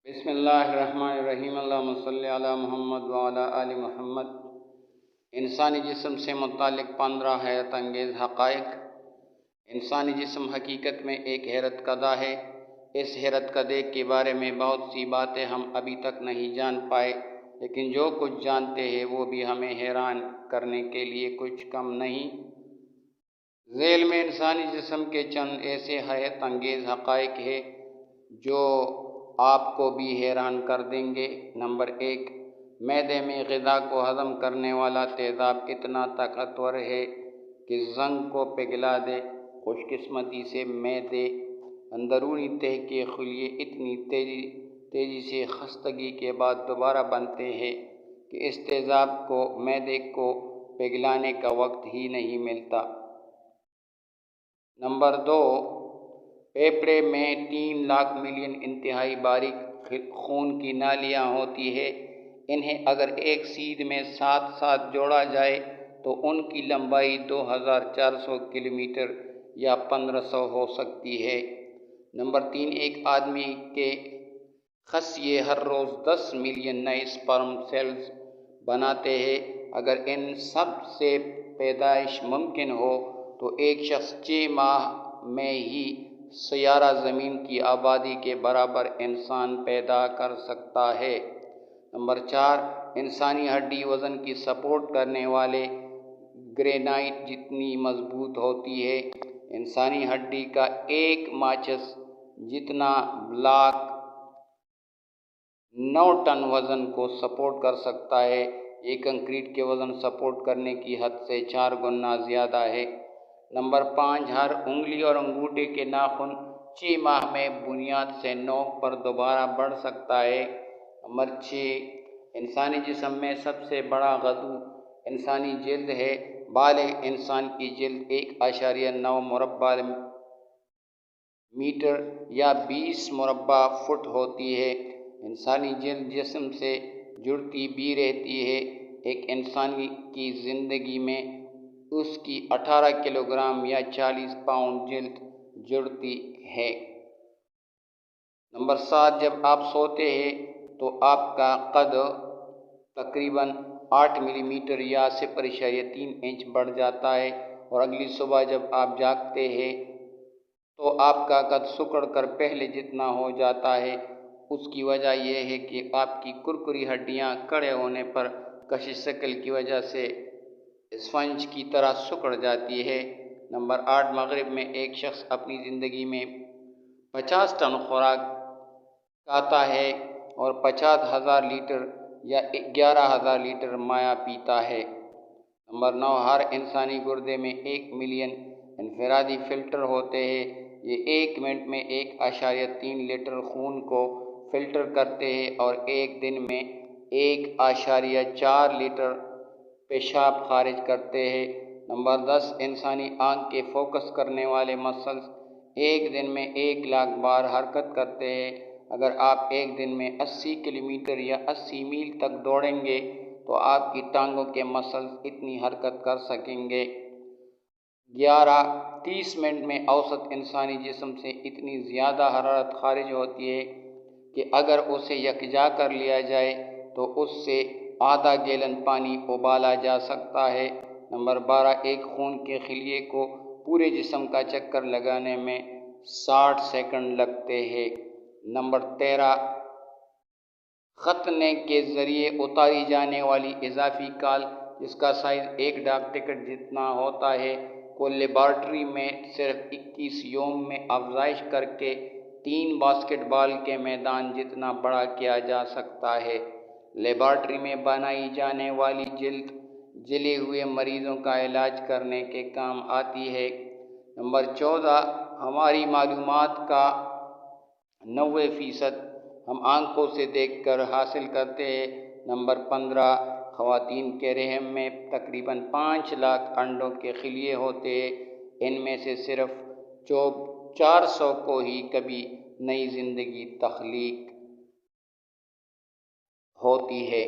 بسم اللہ الرحمن الرحیم، اللہم صلی علی محمد وعلی آل محمد۔ انسانی جسم سے متعلق 15 حیرت انگیز حقائق۔ انسانی جسم حقیقت میں ایک حیرت کدہ ہے۔ اس حیرت کدے کے بارے میں بہت سی باتیں ہم ابھی تک نہیں جان پائے، لیکن جو کچھ جانتے ہیں وہ بھی ہمیں حیران کرنے کے لیے کچھ کم نہیں۔ ذیل میں انسانی جسم کے چند ایسے حیرت انگیز حقائق ہیں جو آپ کو بھی حیران کر دیں گے۔ نمبر 1، معدے میں غذا کو ہضم کرنے والا تیزاب اتنا طاقتور ہے کہ زنگ کو پگھلا دے۔ خوش قسمتی سے معدے اندرونی تہہ کے خلیے اتنی تیزی سے خستگی کے بعد دوبارہ بنتے ہیں کہ اس تیزاب کو معدے کو پگھلانے کا وقت ہی نہیں ملتا۔ نمبر 2، پھیپھڑے میں 3 لاکھ ملین انتہائی باریک خون کی نالیاں ہوتی ہیں۔ انہیں اگر ایک سیدھ میں ساتھ ساتھ جوڑا جائے تو ان کی لمبائی 2400 کلومیٹر یا 1500 ہو سکتی ہے۔ نمبر 3، ایک آدمی کے خصیے ہر روز 10 ملین نئے سپرم سیلز بناتے ہیں۔ اگر ان سب سے پیدائش ممکن ہو تو ایک شخص 6 ماہ میں ہی سیارہ زمین کی آبادی کے برابر انسان پیدا کر سکتا ہے۔ نمبر 4، انسانی ہڈی وزن کی سپورٹ کرنے والے گرینائٹ جتنی مضبوط ہوتی ہے۔ انسانی ہڈی کا ایک ماچس جتنا بلاک 9 ٹن وزن کو سپورٹ کر سکتا ہے۔ یہ کنکریٹ کے وزن سپورٹ کرنے کی حد سے 4 گنا زیادہ ہے۔ نمبر 5، ہر انگلی اور انگوٹھے کے ناخن 6 ماہ میں بنیاد سے نوک پر دوبارہ بڑھ سکتا ہے۔ نمبر 6، انسانی جسم میں سب سے بڑا عضو انسانی جلد ہے۔ بالغ انسان کی جلد 1.9 مربع میٹر یا 20 مربع فٹ ہوتی ہے۔ انسانی جلد جسم سے جڑتی بھی رہتی ہے۔ ایک انسان کی زندگی میں اس کی 18 کلو گرام یا 40 پاؤنڈ جلد جڑتی ہے۔ نمبر 7، جب آپ سوتے ہیں تو آپ کا قد تقریباً 8 ملی میٹر یا 0.3 انچ بڑھ جاتا ہے، اور اگلی صبح جب آپ جاگتے ہیں تو آپ کا قد سکڑ کر پہلے جتنا ہو جاتا ہے۔ اس کی وجہ یہ ہے کہ آپ کی کرکری ہڈیاں کھڑے ہونے پر کشش شکل کی وجہ سے اسفنج کی طرح سکڑ جاتی ہے۔ نمبر 8، مغرب میں ایک شخص اپنی زندگی میں 50 ٹن خوراک کھاتا ہے اور 50,000 لیٹر یا 11,000 لیٹر مایع پیتا ہے۔ نمبر 9، ہر انسانی گردے میں 1 ملین انفرادی فلٹر ہوتے ہیں۔ یہ 1 منٹ میں 1.3 لیٹر خون کو فلٹر کرتے ہیں اور ایک دن میں 1.4 لیٹر پیشاب خارج کرتے ہیں۔ نمبر 10، انسانی آنکھ کے فوکس کرنے والے مسلز ایک دن میں 1 لاکھ بار حرکت کرتے ہیں۔ اگر آپ ایک دن میں 80 کلومیٹر یا 80 میل تک دوڑیں گے تو آپ کی ٹانگوں کے مسلز اتنی حرکت کر سکیں گے۔ 30 منٹ میں اوسط انسانی جسم سے اتنی زیادہ حرارت خارج ہوتی ہے کہ اگر اسے یکجا کر لیا جائے تو اس سے آدھا گیلن پانی ابالا جا سکتا ہے۔ نمبر 12، ایک خون کے خلیے کو پورے جسم کا چکر لگانے میں 60 سیکنڈ لگتے ہیں۔ نمبر 13، ختنے کے ذریعے اتاری جانے والی اضافی کال جس کا سائز 1 ڈاک ٹکٹ جتنا ہوتا ہے کو لیبارٹری میں صرف 21 یوم میں افزائش کر کے 3 باسکٹ بال کے میدان جتنا بڑا کیا جا سکتا ہے۔ لیبارٹری میں بنائی جانے والی جلد جلے ہوئے مریضوں کا علاج کرنے کے کام آتی ہے۔ نمبر 14، ہماری معلومات کا 90% ہم آنکھوں سے دیکھ کر حاصل کرتے ہیں۔ نمبر 15، خواتین کے رحم میں تقریباً 5 لاکھ انڈوں کے خلیے ہوتے ہیں۔ ان میں سے صرف 400 کو ہی کبھی نئی زندگی تخلیق ہوتی ہے۔